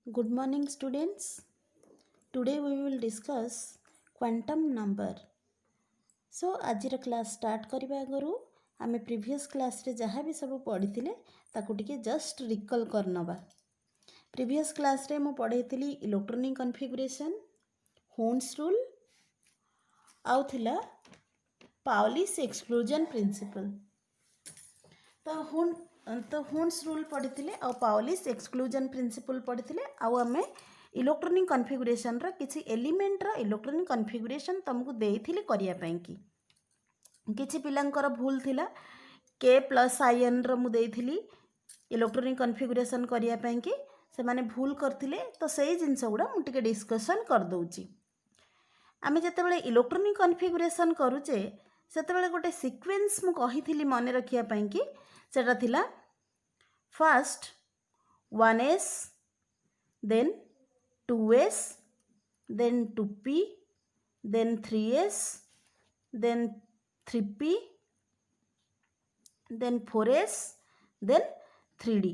Good morning, students. Today we will discuss quantum number. So, आज class start करने आगु आम प्रीवियस क्लास रे जहाँ भी सब पढ़ी ताकू टिके जस्ट रिकल करनवा। प्रीवियस क्लास रे मु पढ़ी इलेक्ट्रॉनिक कॉन्फ़िगरेशन, होन्स रूल आउ थिला पाउलिस एक्सक्लूजन प्रिंसिपल। तो होन्स रूल पढ़ी आ पाउलिस एक्सक्लूजन प्रिंसिपल पढ़ी आम इलेक्ट्रॉनिक कॉन्फ़िगरेशन रा किसी एलिमेंट रा इलेक्ट्रॉनिक कॉन्फ़िगरेशन तुमको देइथिली करिया पई कि किछि पिलांकर भूल थिला के प्लस आयन रो मु देइथिली इलेक्ट्रॉनिक कॉन्फ़िगरेशन करिया पई कि से माने भूल करथिले तो सेही जिंस गुडा मु टिके डिस्कशन कर दउची। आमे जेतेबेले इलेक्ट्रॉनिक कॉन्फ़िगरेशन करूचे सेतेबेले गोटे सीक्वेंस मु कहिथिली मने रखिया पई कि सेटा थिला first 1s then 2s then 2p then 3s then 3p then 4s then 3d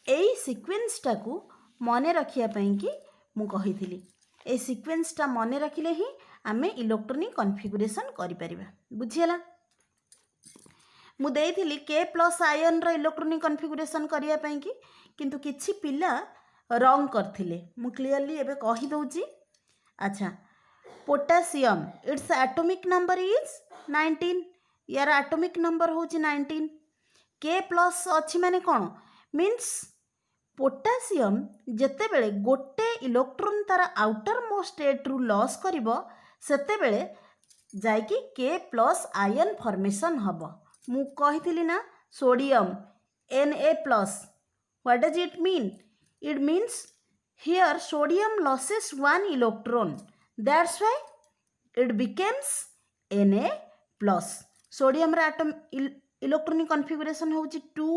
एई सीक्वेंस टाकू मने रखिया पई कि मु कहिथिली ए सीक्वेंस टा मने रखिले ही आमे इलेक्ट्रॉनिक कॉन्फ़िगरेशन करि परिबा। बुझियला मु देइथिली के प्लस आयन रो इलेक्ट्रॉनिक कॉन्फ़िगरेशन करिया पई कि किंतु किछि पिला रॉन्ग करथिले मु क्लियरली एबे कहि दउची। अच्छा potassium its atomic number is 19 यार एटॉमिक नंबर होची 19 के प्लस अछि माने कोन मीन्स पोटेशियम जेते बेले गोटे इलेक्ट्रॉन तार आउटर मोस्ट स्टेट रु लॉस करिवो सेते बेले जाय कि के प्लस आयन फॉर्मेशन हबो। मु कहिथिली ना sodium Na plus what does it mean it means here sodium loses one electron, that's why it becomes Na plus sodium रा atom electronic configuration होची 2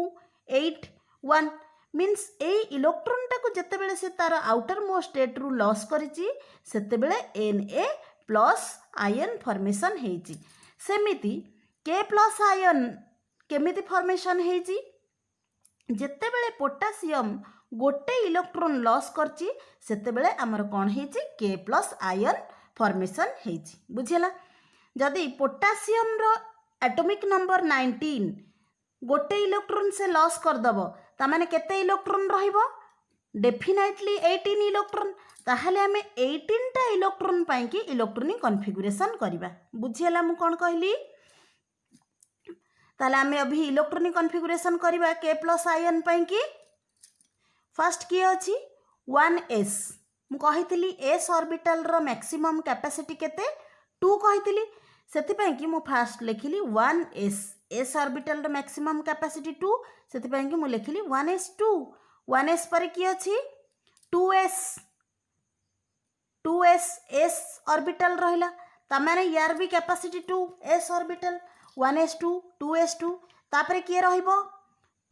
8 1 means ए इलेक्ट्रॉन टाको जते बेले से तार आउटर मोस्ट स्टेट रु लॉस करिची सेते बेले Na प्लस आयन फॉर्मेशन हेची। सेमिति के प्लस आयन केमिति फॉर्मेशन हेची जेते बेले पोटेशियम गोटे इलेक्ट्रॉन लॉस करची सेते बेले हमर कोन हेची के प्लस आयन फॉर्मेशन हेची। बुझिला जदि पोटेशियम रो एटॉमिक नंबर 19 गोटे इलेक्ट्रॉन से लॉस कर दबो ता माने केते इलेक्ट्रॉन रहिबो डेफिनेटली 18 इलेक्ट्रॉन ताहले हमें 18 टा इलेक्ट्रॉन पई कि इलेक्ट्रॉनिक कॉन्फ़िगरेशन करिबा। बुझिला मु कोन कहली ताले हमें अभी इलेक्ट्रॉनिक कॉन्फ़िगरेशन करिबा के प्लस आयन पई कि फर्स्ट किए अछि 1s मु कहिथिली s ऑर्बिटल रो मैक्सिमम कैपेसिटी केते 2 कहिथिली सेति पई कि मु फर्स्ट लिखिली 1s s ऑर्बिटल रो मैक्सिमम कैपेसिटी 2 सेति पई कि मु लिखिली 1s2 1s पर कि अछि 2s 2s s ऑर्बिटल रहिला ता माने यार भी capacity 2 s orbital 1s2 2s2 तापरे कि रहिबो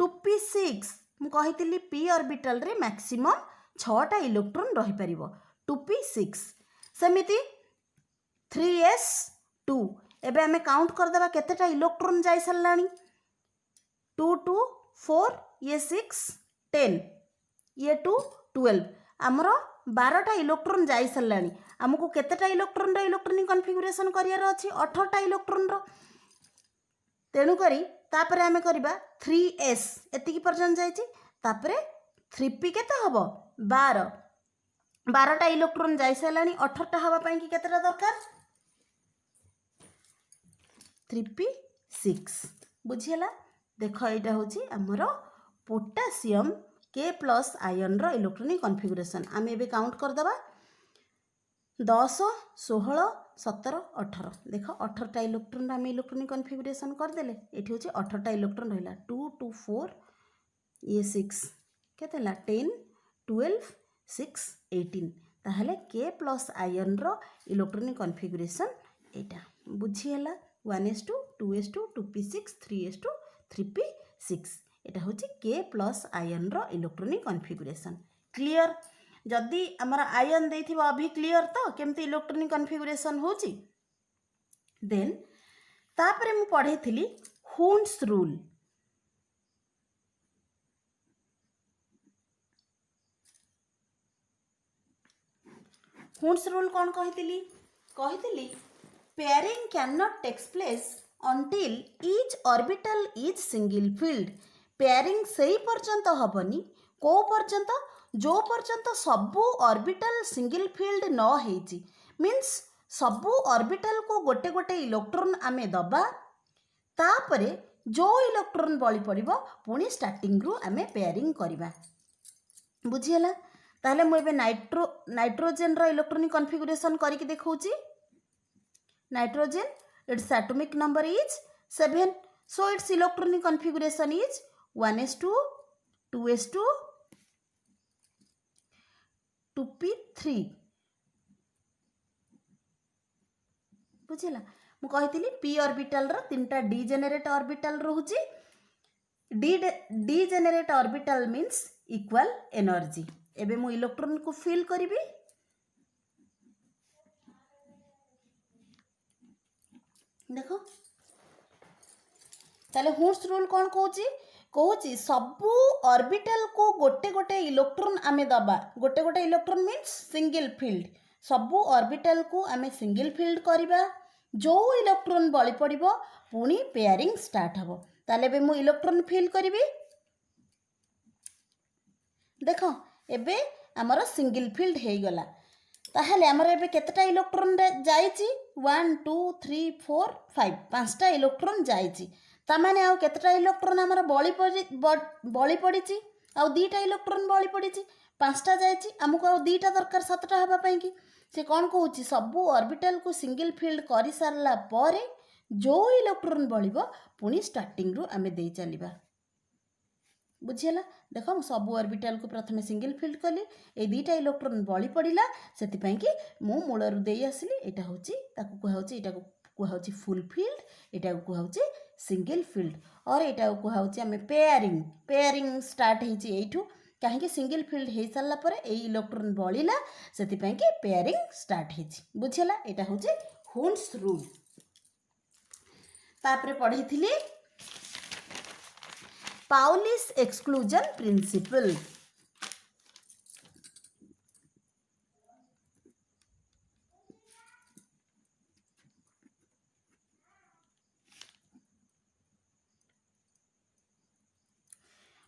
2p6 मु कहितिली p ऑर्बिटल रे मैक्सिमम 6टा इलेक्ट्रॉन रहि परिबो 2p6 सेमिति 3s2 एबे हमें काउंट कर देबा केतेटा इलेक्ट्रॉन जाई सल्लानी 2 2 4 ये 6 10 ये 2 12 हमरो 12टा इलेक्ट्रॉन जाई सल्लानी हमको केतेटा इलेक्ट्रॉन रो इलेक्ट्रॉनिक कॉन्फ़िगरेशन करियार अछि 18टा इलेक्ट्रॉन रो तेणु करी तापरे हमें करिबा 3s एतिकी पर्यंत जाइछि तापरे 3p केते हबो 12 12टा इलेक्ट्रॉन जाई सलानी 18टा हवा पई कि केतेटा दरकार 3p6 बुझियला देखो एटा होची हमरो पोटेशियम के प्लस आयन रो इलेक्ट्रॉनिक कॉन्फ़िगरेशन आमे एबे काउंट कर दबा 10 16 17 18 देख 18टा इलेक्ट्रॉन आम इलेक्ट्रॉनिक कॉन्फ़िगरेशन करदेले ये हूँ 18टा इलेक्ट्रॉन रहा 2 2 4 ये 6 केते 10 12 6 18 ताहले के प्लस आयन रो इलेक्ट्रॉनिक कॉन्फ़िगरेशन एटा बुझीला 1s2 2s2 2p6 3s2 3p6 एटा हूँ के प्लस आयन रो इलेक्ट्रॉनिक कॉन्फ़िगरेशन क्लियर जदि आमर आयन देथिबा अभी क्लियर तो केमती इलेक्ट्रॉनिक कॉन्फ़िगरेशन होची देन तापरे मु पढेथिली होन्स रूल हुड्स रूल कौन कही pairing can not takes place until each orbital is single filled pairing सही पर्यंत हबनी को पर्यंत जो पर्यंत सबू ऑर्बिटल सिंगल फील्ड न हेची मीन्स सबू ऑर्बिटल को गोटे गोटे इलेक्ट्रॉन आमे दबा तापरे जो इलेक्ट्रॉन बली पड़िबो पुणी स्टार्टिंग रु आमे पेयरिंग करबा बुझियला ताहले मु एबे नाइट्रोजन रो इलेक्ट्रॉनिक कॉन्फ़िगरेशन करके देखौची nitrogen its atomic number is 7 so its electronic configuration is 1s2 2s2 2p3 बुझिला मु कहितली p ऑर्बिटल रो तीनटा डीजेनरेट ऑर्बिटल रहूची degenerate orbital means equal energy एबे मु इलेक्ट्रॉन को फिल करिवि देखो ताले हुड्स रूल कौन कहूची सबू ऑर्बिटल को गोटे गोटे इलेक्ट्रॉन आमे दबा गोटे गोटे इलेक्ट्रॉन मीन्स सिंगल फील्ड सबू ऑर्बिटल को आमे सिंगल फील्ड करिबा जो इलेक्ट्रॉन बली पड़िबो पुणी पेयरिंग स्टार्ट हबो ताले बे मु इलेक्ट्रॉन फिल करिवि देखो एबे हमर सिंगल फील्ड हे गला ताहले हमर एबे केतटा इलेक्ट्रॉन जाईची 1 2 3 4 5 पांचटा इलेक्ट्रॉन जाईची ता माने आउ केतटा इलेक्ट्रॉन हमर बली पड़ीची आउ दीटा इलेक्ट्रॉन बली पड़ीची पांचटा जाईची हमको आउ दीटा दरकार सातटा हबा पई की से कोन कहूची सबु ऑर्बिटल को सिंगल फील्ड करि सारला परे जो इलेक्ट्रॉन बलिबो पुनी स्टार्टिंग रु आमे दे चलीबा बुझियला देखो सब ऑर्बिटल को प्रथमे सिंगल फील्ड कली ए दीटा इलेक्ट्रॉन बली पड़िला सेति पई कि मु मूलरु देई आसली एटा होची ताकू कुहाउची एटा कुहाउची फुल फील्ड एटा कुहाउची सिंगल फील्ड और एटा कुहाउची आमे पेयरिंग स्टार्ट हेची एठू काहे कि सिंगल फील्ड हे सारला परे ए इलेक्ट्रॉन बलिला सेति पई कि पेयरिंग स्टार्ट हेची बुझियला एटा होची हुड्स रूल तापरे पढिथिली Pauli's exclusion principle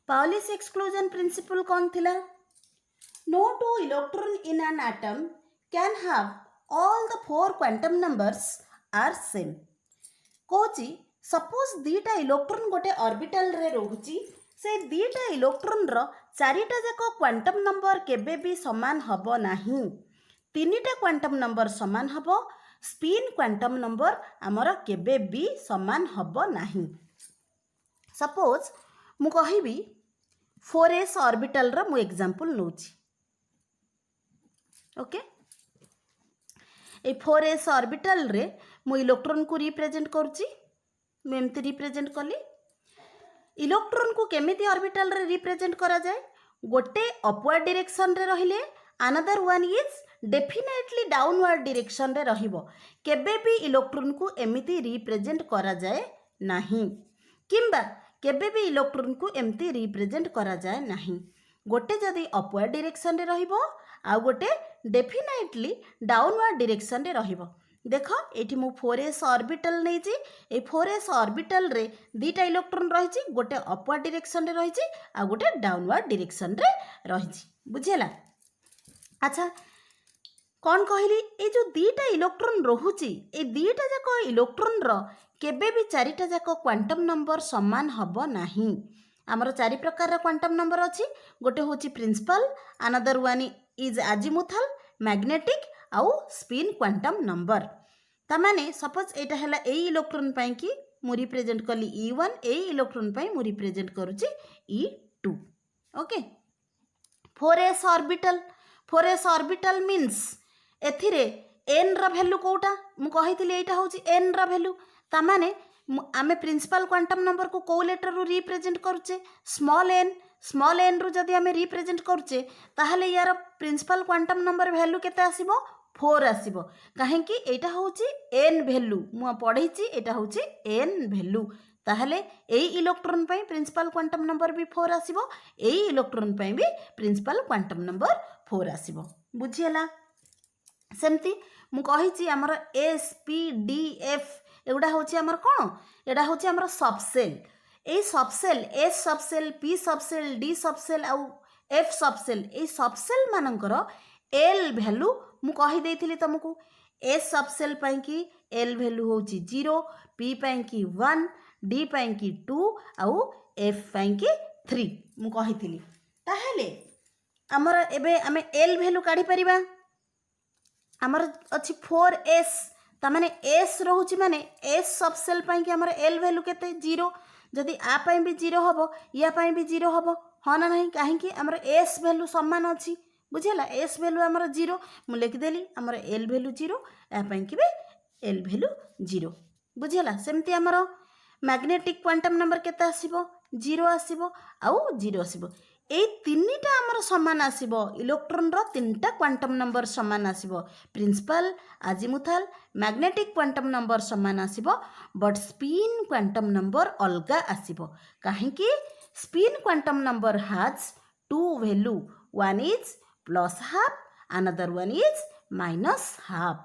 Pauli's exclusion principle कौन थिला no two electron in an atom can have all the four quantum numbers are same कोची सपोज दीटा इलेक्ट्रॉन गोटे ऑर्बिटल रे रोहुची से दीटा इलेक्ट्रॉन रो चारिटा जाको क्वांटम नंबर केबे भी समान हबो नाही तीनिटा क्वांटम नंबर समान हबो स्पिन क्वांटम नंबर हमर केबे भी समान हबो नाही सपोज मु कहिबी 4s ऑर्बिटल रो मु एग्जांपल नोची ओके ए 4s ऑर्बिटल रे मु इलेक्ट्रॉन को रिप्रेजेंट करूची एमती रिप्रेजेंट कली इलेक्ट्रॉन को केमिति ऑर्बिटल रे रिप्रेजेंट करा जाए गोटे अपवर्ड डायरेक्शन रे रहिले another one is definitely downward direction रे रहिबो केबे भी इलेक्ट्रॉन को एमिति रिप्रेजेंट करा जाए नाही किंबा केबे भी इलेक्ट्रॉन को एमती रिप्रेजेंट करा जाए नाही गोटे जदी अपवर्ड डायरेक्शन रे रहिबो आ गोटे डेफिनेटली डाउनवर्ड डायरेक्शन रे रहिबो देख ये मु 4s ऑर्बिटल नहीं जी ए 4s ऑर्बिटल रे दीटा इलेक्ट्रॉन रही गोटे अपवर्ड डायरेक्शन रे रही आ गोटे डाउनवर्ड डायरेक्शन रे रही बुझेला अच्छा कौन कहली ए जो दीटा इलेक्ट्रॉन रोहुची ए दीटा जाक इलेक्ट्रॉन रो केबे भी चारिटा जाक क्वांटम नंबर समान हबो नाही आमर चारि प्रकार रो क्वांटम नंबर अछि गोटे होची principal another one is azimuthal magnetic आउ स्पिन क्वांटम नंबर तामाने सपोज एटा हला ए इलेक्ट्रॉन पई कि मु रिप्रेजेंट कली E1 ए इलेक्ट्रॉन पई मु रिप्रेजेंट करूची E2 okay 4s orbital means एथिरे n रा वैल्यू कोटा मु कहितली एटा होची n रा वैल्यू तामाने आमे प्रिंसिपल क्वांटम नंबर को को लेटर रु रिप्रेजेंट करूचे स्मॉल n रु जदी आमे रिप्रेजेंट करूचे ताहले यार प्रिंसिपल क्वांटम नंबर वैल्यू केते आसीबो 4 आसीबो काहे कि एटा होची n वैल्यू मु पढैची एटा होची n वैल्यू ताहले ए इलेक्ट्रॉन पई प्रिंसिपल क्वांटम नंबर भी 4 आसीबो ए इलेक्ट्रॉन पई भी प्रिंसिपल क्वांटम नंबर 4 आसीबो बुझियला सेमती मु कही आमर एस पी डी एफ एगुड़ा हूँ आमर कौन एटा हूँ आमर सबसेल ए subshell s subshell p subshell d subshell आउ एफ सबसेल ए सबसेल मानकर एल भैल्यू मु कही देइथिली तुमको एस सबसेल कि एल भैल्यू हूँ 0 पी कि 1 डी कि 2 आउ एफ कि 3 मु कही ताहले आमर एबे आमे एल भैल्यू काढ़ी परिबा आमर अच्छी 4s तामाने एस रोचे माने एस सबसेल कि आमर एल भैल्यू केते 0 जदि आ भी 0 हम या भी 0 हम हाँ ना नहीं कहीं आमर एस भैल्यू सामान अच्छी बुझेगा एस भैल्यू आमर 0 मुझे लिखिदेली आमर एल भैल्यू 0 यापाई कि भी एल भैल्यू 0 बुझेगा सेमती आमर मैग्नेटिक क्वांटम नंबर केते आसीबो 0 आसीबो आउ 0 आसीबो ए तीनटा आमर समान आसीबो इलेक्ट्रॉन रो तीनटा क्वांटम नंबर समान आसीबो principal azimuthal magnetic quantum number समान आसीबो बट स्पिन क्वांटम नंबर अलगा आसीबो काहे कि spin quantum number has two value one is plus half another one is minus half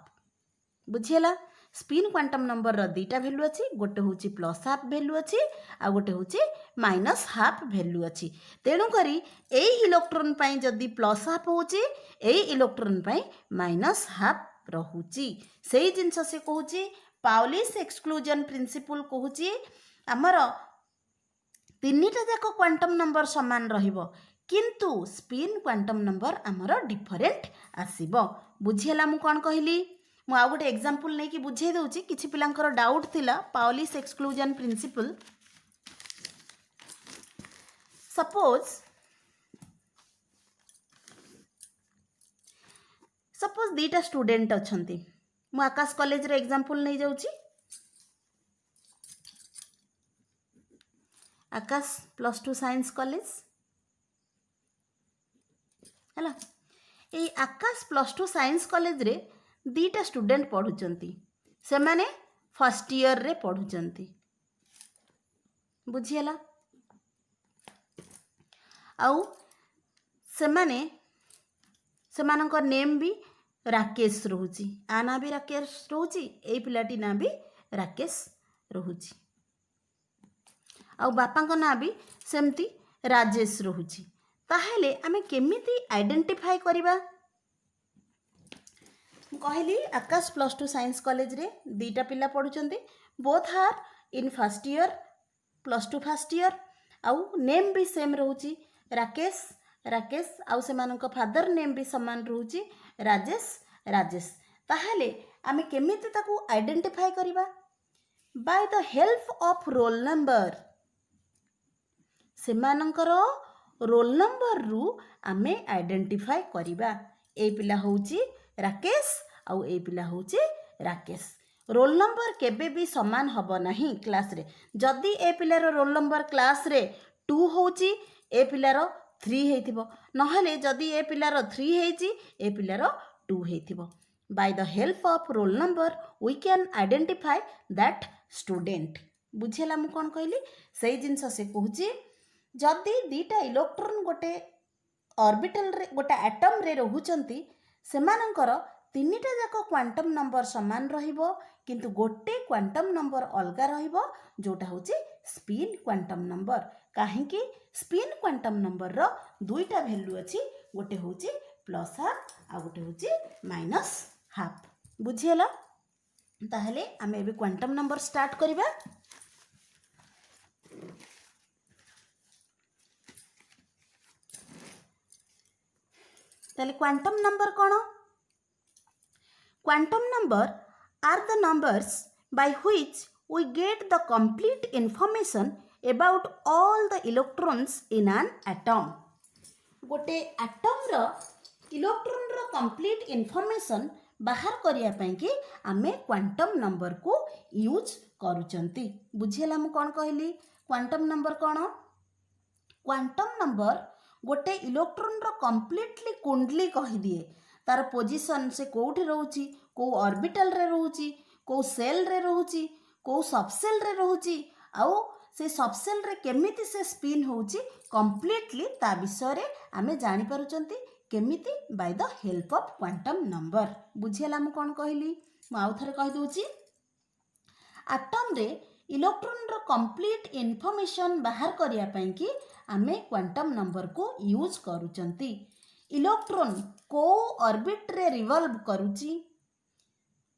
बुझेला स्पिन क्वांटम नंबर रो दीटा वैल्यू अच्छी गोटे हूँ प्लस हाफ वैल्यू अच्छी आ गोटे हूँ माइनस हाफ वैल्यू अच्छी तेणुक इलेक्ट्रॉन पाई जदि प्लस हाफ हो इलेक्ट्रॉन पाई माइनस हाफ रहुची से जिनस से कहूँ पाउलिस एक्सक्लूजन प्रिंसिपल कहूँ आमर तीनटा जाक क्वांटम नंबर समान रहिबो किंतु स्पिन क्वांटम नंबर आमर डिफरेंट आसीबो बुझिला मु कोन कहली मु आउ गोटे एग्जांपल नहीं कि बुझे दूची किछि पिलांकर डाउट थिला Pauli's exclusion principle suppose दीटा student अछंती मु आकाश कॉलेज रे एग्जांपल नहीं जाउची आकाश +2 साइंस कॉलेज हैला ए आकाश +2 साइंस कॉलेज रे दीटा स्टूडेंट पढ़ुचंती से माने फर्स्ट ईयर रे पढ़ुचंती बुझियला आउ से माने सेमानक नेम भी राकेश रोची आ ना भी राकेश रोची ए पिलाटी ना भी राकेश रोची आउ बापा को ना भी सेमती राजेश रोची ताहेले आमे केमिति आइडेंटिफाई करिबा कहली आकाश +2 साइंस कॉलेज रे दीटा पिला पढ़ुचंती both are in first year +2 first year आउ नेम भी सेम रोची राकेश राकेश आउ सेमानक फादर नेम भी समान रोची राजेश राजेश ताहले आमे केमिति ताकू आइडेंटिफाई करिबा by the help of roll number सेमानकर रोल नंबर रु आमे आइडेंटिफाई करिबा ए पिला होची राकेश आउ ए पिला होची राकेश रोल नंबर केबे भी समान हबो नहीं क्लास रे जदि ए पिलार रोल नंबर क्लास रे 2 होची ए पिलार 3 हेतिबो नहले जदि ए पिलार 3 हेची ए पिलार 2 हेतिबो by the help of roll number we can identify that student बुझेला मु कोन कहली सही जिंस से कहूची जदि दीटा इलेक्ट्रॉन गोटे ऑर्बिटल रे गोटे एटम रे रहुचंती सेमानंकर तीनटा जाक क्वांटम नंबर समान रहिबो किंतु गोटे क्वांटम नंबर अलगा रहिबो जोटा होची स्पिन क्वांटम नंबर काहे कि स्पिन क्वांटम नंबर रो दुईटा वैल्यू अछि गोटे होची प्लस हाफ आ गोटे होची माइनस हाफ बुझियला ताहले आमे एबे क्वांटम नंबर स्टार्ट करिबा ताहले quantum number cone Quantum number are the numbers by which we get the complete information about all the electrons in an atom. गोटे एटम रो इलेक्ट्रॉन रो कंप्लीट इन्फॉर्मेशन बाहर करिया पई कि आमे क्वांटम नंबर को यूज करूचंती बुझियला मु कोन कहली क्वांटम नंबर कोन क्वांटम नंबर गोटे इलेक्ट्रॉन रो कंप्लीटली कुंडली कहि दिए तार पोजीशन से कोठी रहउची को ऑर्बिटल रे रहउची को सेल रे रहउची को सबसेल रे रहउची आउ से सबसेल रे केमिति से स्पिन होउची कंप्लीटली ता विषय रे आमे जानि पारुचंती केमिति by the help of quantum number बुझिला मु कोन कहली मु आउ थरे कहि दोची एटम रे इलेक्ट्रॉन रो कंप्लीट इन्फॉर्मेशन बाहर करिया पई कि आमे क्वांटम नंबर को यूज करूचंती इलेक्ट्रॉन को ऑर्बिट रे रिवॉल्व करूची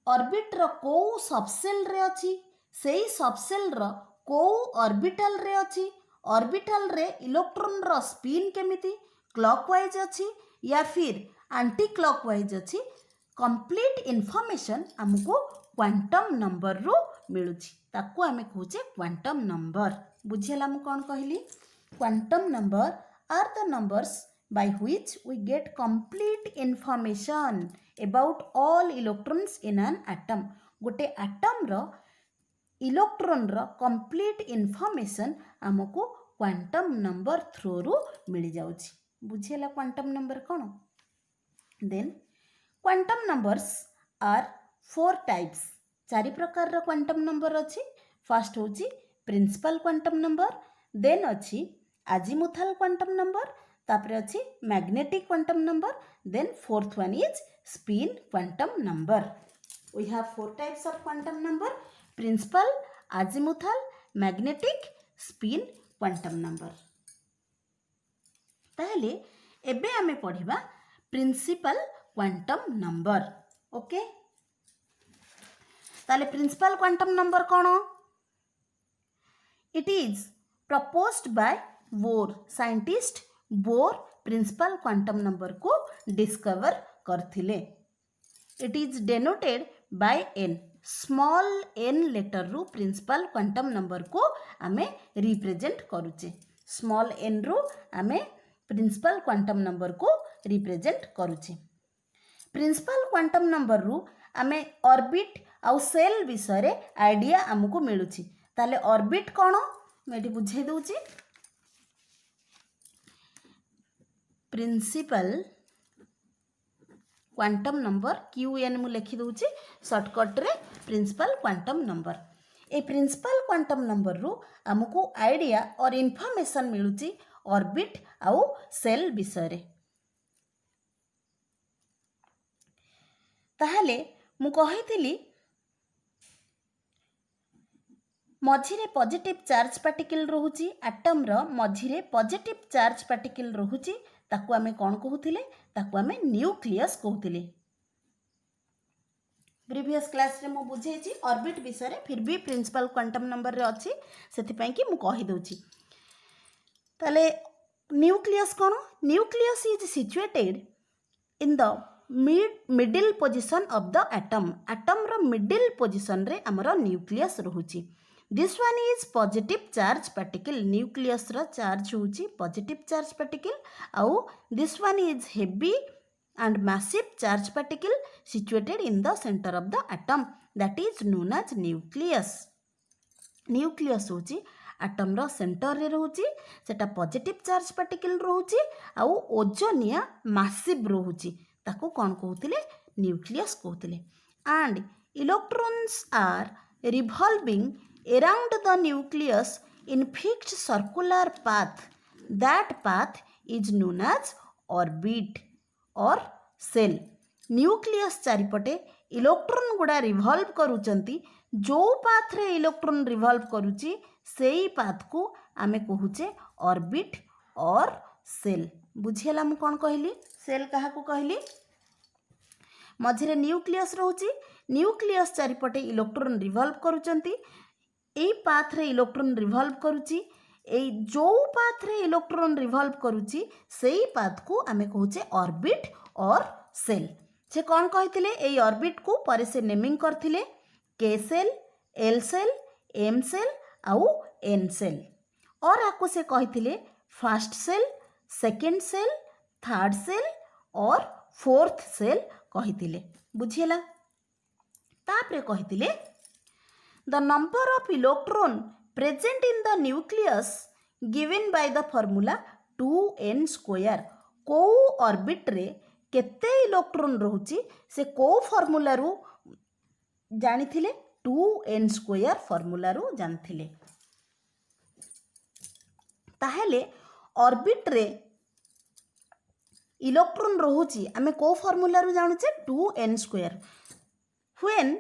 ऑर्बिट रो को सबसेल रे अछि सेही सबसेल रो को ऑर्बिटल रे अछि ऑर्बिटल रे इलेक्ट्रॉन रो स्पिन केमिति क्लॉकवाइज अछि या फिर एंटी क्लॉकवाइज अछि कंप्लीट इन्फॉर्मेशन हमको क्वांटम नंबर रो मिलुची ताकू आमे कहूचे क्वांटम नंबर बुझिला मु कोन कहली quantum number are the numbers by which we get complete information about all electrons in an atom गोटे एटम रो इलेक्ट्रॉन रो कंप्लीट इन्फॉर्मेशन हमको क्वांटम नंबर थ्रू रू मिल जाउची बुझिला क्वांटम नंबर कोन then quantum numbers are 4 types चारि प्रकार रो क्वांटम नंबर अछि फर्स्ट होची प्रिंसिपल क्वांटम नंबर देन अछि अजीमुथल क्वांटम नंबर तापरे अछि magnetic quantum number then fourth one is spin quantum number we have 4 types of quantum number principal azimuthal magnetic spin quantum number ताहले एबे हमें पढ़िबा principal quantum number okay ताले principal quantum number कोन it is proposed by Bohr scientist Bohr principal quantum number को discover करथिले it is denoted by n small n letter रु principal quantum number को आमे रिप्रेजेंट करूचे स्मॉल एन रु आमे प्रिंसिपल क्वांटम नंबर को रिप्रेजेंट करूचे प्रिंसिपल क्वांटम नंबर रु आमे ऑर्बिट आउ सेल विषय रे आइडिया हमको मिलुची ताले ऑर्बिट कोन मेटी बुझाई दउची प्रिंसिपल क्वांटम नंबर क्यूएन मु लिखि दउची शॉर्टकट रे प्रिंसिपल क्वांटम नंबर ए प्रिंसिपल क्वांटम नंबर रु हमको आइडिया और इन्फॉर्मेशन मिलुची ऑर्बिट आउ सेल विषय रे ताहले मु कहिथिली मझिरे पॉजिटिव चार्ज पार्टिकल रहुची एटम रो मझिरे पॉजिटिव चार्ज पार्टिकल रहुची ताकू आमे कोन कहउथिले ताकू आमे न्यूक्लियस कहउथिले प्रीवियस क्लास रे मु बुझेची ऑर्बिट विषय रे फिर भी प्रिंसिपल क्वांटम नंबर रे अछि सेति पई कि मु कहि दउची ताले न्यूक्लियस कोन nucleus is situated in the middle position of the atom atom रो मिडिल पोजिशन रे हमरो न्यूक्लियस रहुची this one is positive charge particle nucleus रो चार्ज होची पॉजिटिव चार्ज पार्टिकल आउ this one is heavy and massive charge particle situated in the center of the atom that is known as nucleus nucleus होची atom रो centre रे रहूची सेटा positive charge particle रहूची आउ ओजोनिया massive रहूची ताको कोन कहउतिले nucleus कहउतिले and electrons are revolving around the nucleus in fixed circular path that path is known as orbit और cell nucleus चारिपटे electron गुडा revolve करूचंती जो path रे electron revolve करूची सेही path को आमे कहूचे ऑर्बिट और सेल बुझियला मु कोन कहली सेल काहा को कहली मझिरे न्यूक्लियस रहूची न्यूक्लियस चारिपटे इलेक्ट्रॉन रिवॉल्व करूचंती एई पाथ रे इलेक्ट्रॉन रिवॉल्व करूची एई जो पाथ रे इलेक्ट्रॉन रिवॉल्व करूची सेही पाथ को आमे कहूचे ऑर्बिट और सेल से कौन कहिथिले एई ऑर्बिट को परे से नेमिंग करथिले K shell L shell M shell आउ एन सेल और आको से कहिथिले first shell second shell third shell और फोर्थ सेल कहिथिले बुझियला तापरे कहिथिले the number of electron present in the nucleus given by the formula 2n square को ऑर्बिट रे केते इलेक्ट्रॉन रहूची से को फार्मूला रु जानिथिले 2n स्क्वायर फार्मूला रु जानिथिले ताहेले ऑर्बिट रे इलेक्ट्रॉन रोचे आम को फॉर्मूला जानूचे 2n²। When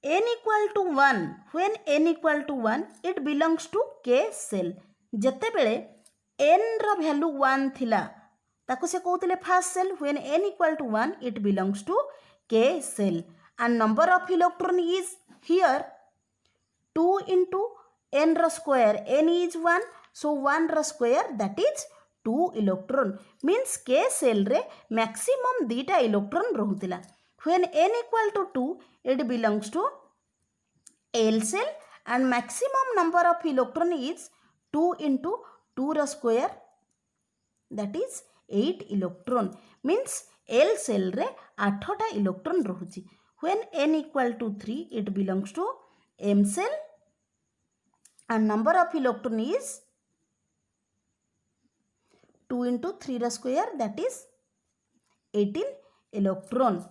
n equal to 1, when n equal to 1 it belongs to k cell। जते बेले n रो वैल्यू 1 थिला ताको से कहते first shell. when n equal to 1 it belongs to k cell and number of electron is here 2 into n रो square, n is 1 so 1 रो square that is 2 electron means k cell रे maximum दीटा electron रहुतिला। when n equal to 2 it belongs to L cell and maximum number of electron is 2 into 2 रो square that is 8 electron means L cell रे 8टा electron रहुची। when n equal to 3 it belongs to M cell and number of electron is 2 into 3 row square that is 18 electron।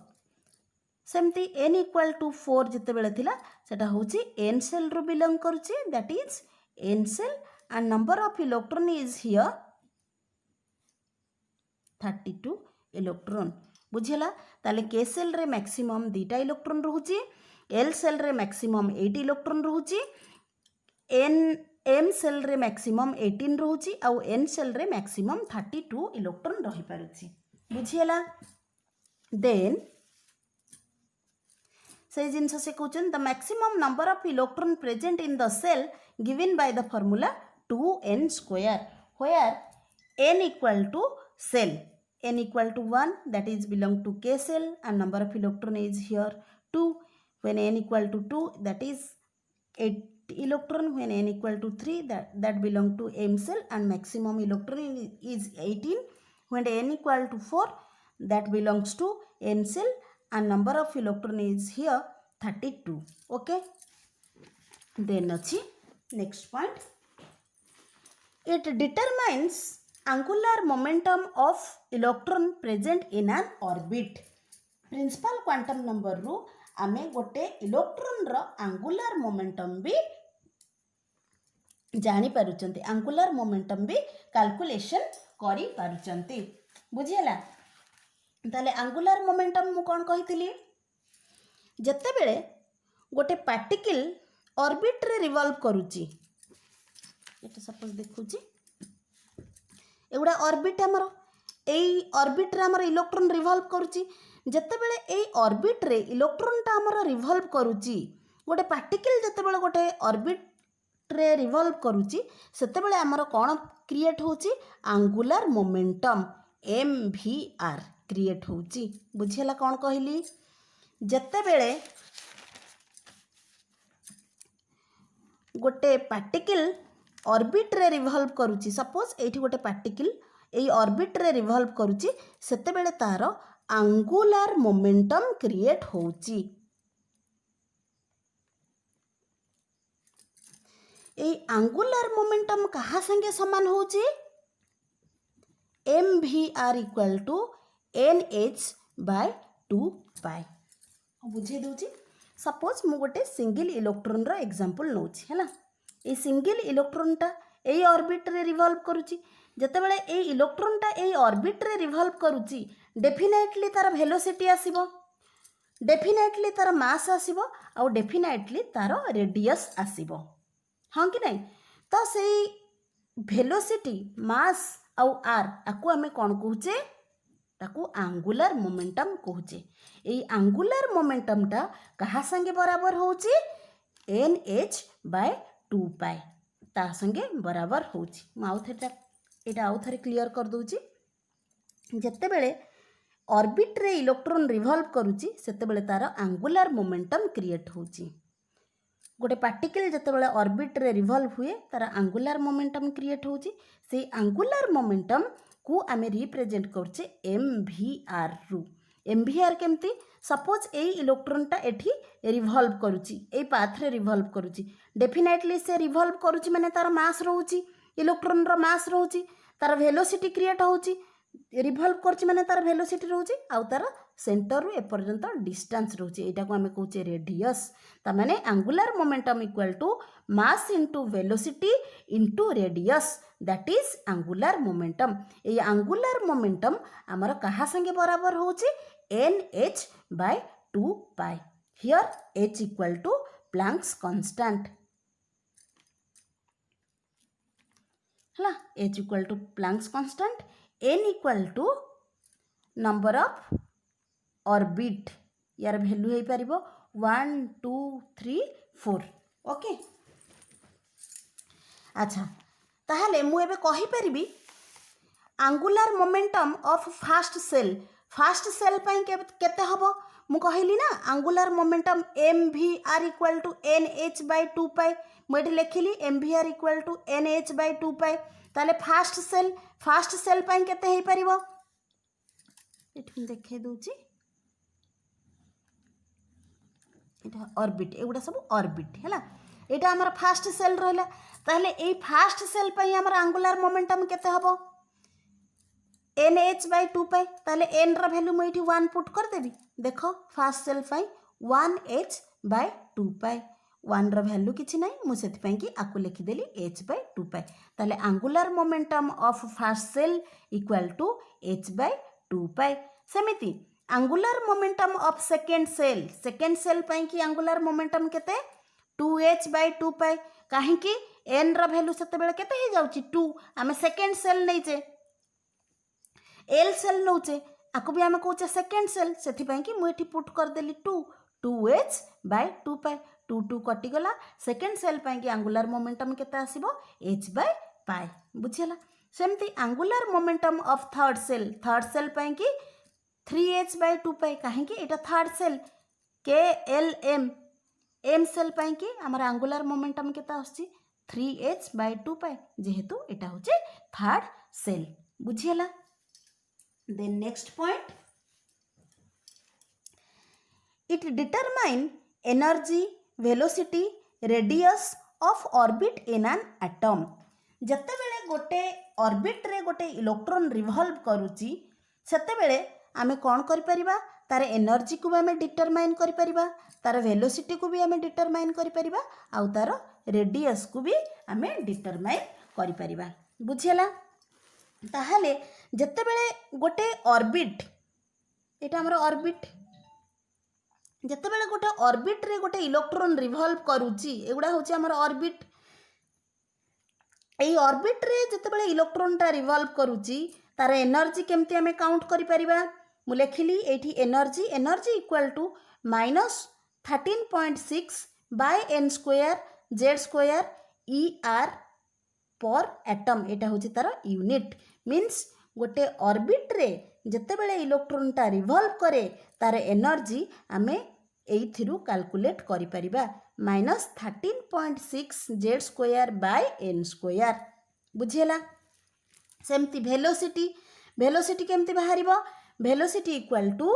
सेमती n equal to 4 जिते बेले थिला सेटा होची n cell रो belong करूची that is n cell and number of electron is here 32 electron। बुझिला ताले k cell रे maximum दीटा इलेक्ट्रॉन रहूची, l cell रे maximum 8 इलेक्ट्रॉन रहूची, m cell रे maximum 18 रहूची और n cell रे maximum 32 इलेक्ट्रॉन रही पारुची। बुझिला देन से जिनस से कहउछन the maximum number of electron present in the shell given by the formula 2n² where n equal to cell, n equal to 1 that is belong to k cell and number of electron is here 2। when n equal to 2 that is 8 electron, when n equal to 3 that belong to m cell and maximum electron is 18। when n equal to 4 that belongs to n cell and number of electron is here 32। okay, then achi next point, it determines angular momentum of electron present in an orbit। Principal quantum number रु आमे गोटे electron रो angular momentum भी जानी पारुचंती, angular momentum भी calculation करी पारुचंती। बुझिला ताले angular momentum मु कोन कहितली जत्ते बेले गोटे पार्टिकल ऑर्बिट रे रिवॉल्व करूची, एटा सपोज देखुची एगुडा ऑर्बिट हमर एई ऑर्बिट रे हमर इलेक्ट्रॉन रिवॉल्व करूची, जत्ते बेले एई ऑर्बिट रे इलेक्ट्रॉन टा हमर रिवॉल्व करूची, गोटे पार्टिकल जत्ते बेले गोटे ऑर्बिट रे रिवॉल्व करूची सेते बेले हमर कोन क्रिएट होची एंगुलर मोमेंटम mvr क्रिएट होची। बुझिला कोन कहली जत्ते बेले गोटे पार्टिकल ऑर्बिट रे रिवॉल्व करूची, सपोज एठी गोटे पार्टिकल एई ऑर्बिट रे रिवॉल्व करूची सेते बेले तार एंगुलर मोमेंटम क्रिएट होची। एई एंगुलर मोमेंटम कहा संगे समान होची mvr इक्वल टू nh/2π। बुझे दूची सपोज मु गोटे सिंगल इलेक्ट्रॉन रो एग्जांपल नोची हैला, ए सिंगल इलेक्ट्रॉन टा एई ऑर्बिट रे रिवॉल्व करूची, जते बेले एई इलेक्ट्रॉन टा एई ऑर्बिट रे रिवॉल्व करूची डेफिनेटली तार वेलोसिटी आसीबो, डेफिनेटली तार मास आसीबो और डेफिनेटली तार रेडियस आसीबो, हां कि नहीं। तो सेई वेलोसिटी मास और आर आकु आमे कोन कहूचे ताकू एंगुलर मोमेंटम कहूचे। एई एंगुलर मोमेंटम टा कहा संगे बराबर होची nh/2π ता संगे बराबर होची। माउथेटा एटा आउ थरे क्लियर कर दोची, जत्ते बेले ऑर्बिट रे इलेक्ट्रॉन रिवॉल्व करूची सेते बेले तार एंगुलर मोमेंटम क्रिएट होची। गोटे पार्टिकल जत्ते बेले ऑर्बिट रे रिवॉल्व हुए तार एंगुलर मोमेंटम क्रिएट होची, से एंगुलर मोमेंटम को आमे रिप्रेजेंट करछे mvr रु। mvr केमती सपोज एई इलेक्ट्रॉन टा एठी रिवॉल्व करूची, एई पाथ रे रिवॉल्व करूची, डेफिनेटली से रिवॉल्व करूची माने तार मास रहूची, इलेक्ट्रॉन रो मास रहूची, तार वेलोसिटी क्रिएट होची, रिभल्व करछि माने तार वेलोसिटी रहउछि आउ तार सेंटर रु एपर्यंत डिस्टेंस रहउछि एटा को हमें कहउछि रेडियस ता माने angular momentum equal to mass into velocity into radius that is angular momentum ए एंगुलर मोमेंटम हमर कहा संगे बराबर होउछि nh by 2 pi here h equal to Planck's constant हला h equal to Planck's constant n equal to number of orbit यार value है पारिबो 1 2 3 4 ओके अच्छा ताहले मु एबे कहि परिबी angular momentum of first shell पई केते हबो मु कहली ना angular momentum mvr equal to nh by 2 pi मुझे लिखिली mvr equal to nh by 2 pi ताले फास्ट सेल पई केते हे परिबो एठी देखे दोची एटा ऑर्बिट एगुडा सब ऑर्बिट हैला एटा हमर फास्ट सेल रहला ताले ए फास्ट सेल पई हमर एंगुलर मोमेंटम केते हबो nh बाय 2 पाई ताले n रा वैल्यू मु एठी 1 पुट कर देबी देखो फास्ट सेल पई 1h बाय 2 पाई 1 रा वैल्यू किछि नै मु सेति पई कि आकु लिखि देली h बाय 2 पाई ताले angular momentum of first shell equal to h by 2 pi सेमिति angular momentum of second shell पई कि एंगुलर मोमेंटम केते 2h बाय 2 पाई काहे कि n रा वैल्यू सेते बेले केते हे जाउची 2 आमे सेकेंड सेल नै जे एल सेल नौचे आकु भी आमे कहूचे सेकेंड सेल सेथि पई कि मु एठी पुट कर देली 2h बाय 2 पाई 2 2 कटि गला सेकेंड सेल पई कि एंगुलर मोमेंटम केते आसीबो h बाय पाई बुझियला सेमति angular momentum of third shell पई कि 3h बाय 2 पाई काहे कि एटा third shell KLM m shell पई कि हमर एंगुलर मोमेंटम केते आछि 3h बाय 2 पाई जेहेतु एटा होचे थर्ड सेल बुझियला Then next point, it determine energy, velocity, radius of orbit in an atom. जते बेले गोटे ऑर्बिट रे गोटे इलेक्ट्रॉन रिवॉल्व करूची सेते बेले आमे कोन करि परिबा तार एनर्जी को भी आमे डिटरमाइन करि परिबा तार वेलोसिटी को भी आमे डिटरमाइन करि परिबा आउ तार रेडियस को भी आमे डिटरमाइन करि परिबा बुझियला ताहले जते बेले गोटे ऑर्बिट एटा हमर ऑर्बिट जते बेले गोटे ऑर्बिट रे गोटे इलेक्ट्रॉन रिवॉल्व करूची एगुडा होची हमर ऑर्बिट एई ऑर्बिट रे जते बेले इलेक्ट्रॉन ता रिवॉल्व करूची तार एनर्जी केमती हमें काउंट करि परिबा मु लेखिली एठी energy equal to -13.6 by n square z square er per atom एटा होची तार यूनिट मीन्स गोटे ऑर्बिट रे जते बेले इलेक्ट्रॉन ता रिवॉल्व करे तार एनर्जी आमे एइथिरु कैलकुलेट करि परिबा -13.6 z square by n square बुझियला सेमती वेलोसिटी केमती बाहरिबो velocity equal to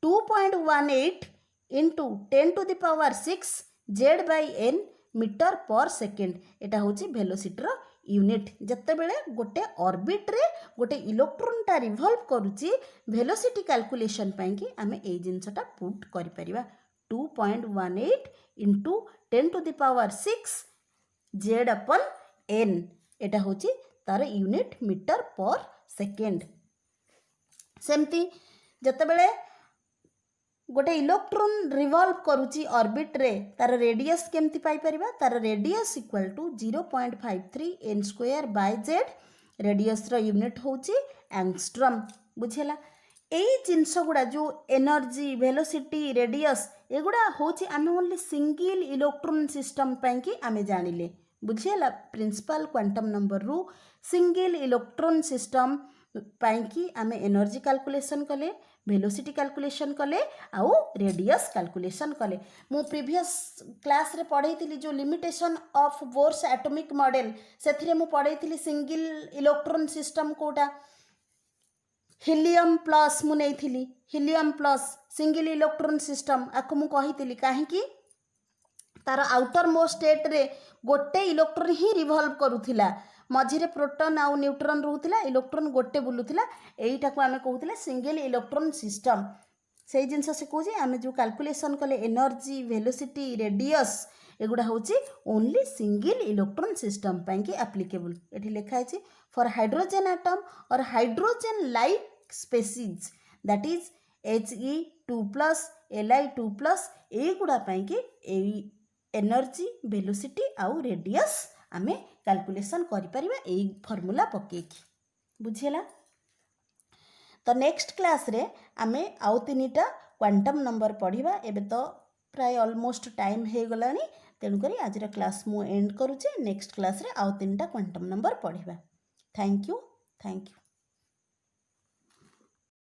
2.18 into 10 to the power 6 z by n metre पर सेकेंड एटा होची वेलोसिटी रो यूनिट जते बेले गोटे ऑर्बिट रे गोटे इलेक्ट्रॉन ता रिवॉल्व करूची वेलोसिटी कैलकुलेशन पई कि हमें ए जिंसटा पुट करि परिबा 2.18 into 10 to the power 6 z upon n एटा होची तार यूनिट मीटर पर सेकेंड सेमती जते बेले गोटे इलेक्ट्रॉन रिवॉल्व करूची ऑर्बिट रे तार रेडियस केमती पाई परिबा तार radius equal to 0.53 n square by z radius रो यूनिट होची एंगस्ट्रॉम बुझेला एई जिंस गुडा जो एनर्जी वेलोसिटी रेडियस एगुडा होची आमे ओनली सिंगल इलेक्ट्रॉन सिस्टम पई कि आमे जानिले बुझेला प्रिंसिपल क्वांटम नंबर रु सिंगल इलेक्ट्रॉन सिस्टम पई कि आमे एनर्जी कैलकुलेशन कले वेलोसिटी कैलकुलेशन कले आउ रेडियस कैलकुलेशन कले मु प्रीवियस क्लास रे पढ़ाई जो limitation of Bohr's atomic model से मु पढ़ाई सिंगल इलेक्ट्रॉन सिस्टम कोटा हिलियम प्लस मु नहीं helium plus single electron system आपको मु कही कहीं तार आउटर मोस्ट स्टेट रे गोटे इलेक्ट्रॉन ही रिवॉल्व करूथिला मझिरे प्रोटॉन आउ न्यूट्रॉन रहूला इलेक्ट्रॉन गोटे बुलूला यहीटा को आम कहते सिंगल इलेक्ट्रॉन सिस्टम से जिनस से कौन आम जो कैलकुलेशन कले एनर्जी वेलोसिटी रेडियस एगुड़ा हूँ ओनली सिंगल इलेक्ट्रॉन सिस्टम पैंकि एप्लिकेबल ये लिखाई फॉर हाइड्रोजन एटम और hydrogen like species that is He2+ Li2+ एगुड़ा पैंकि एनर्जी वेलोसिटी आउ रेडियस आमे कैलकुलेशन करिपरिबा एई फॉर्मूला पकेकी बुझिला। तो नेक्स्ट क्लास रे आमे आउ तीनिटा क्वांटम नंबर पढ़िबा। एबे तो प्राय ऑलमोस्ट टाइम हे गलानी तेणु करी आज क्लास मु एंड करूचे। नेक्स्ट क्लास रे आउ तीनिटा क्वांटम नंबर पढ़िबा। Thank you.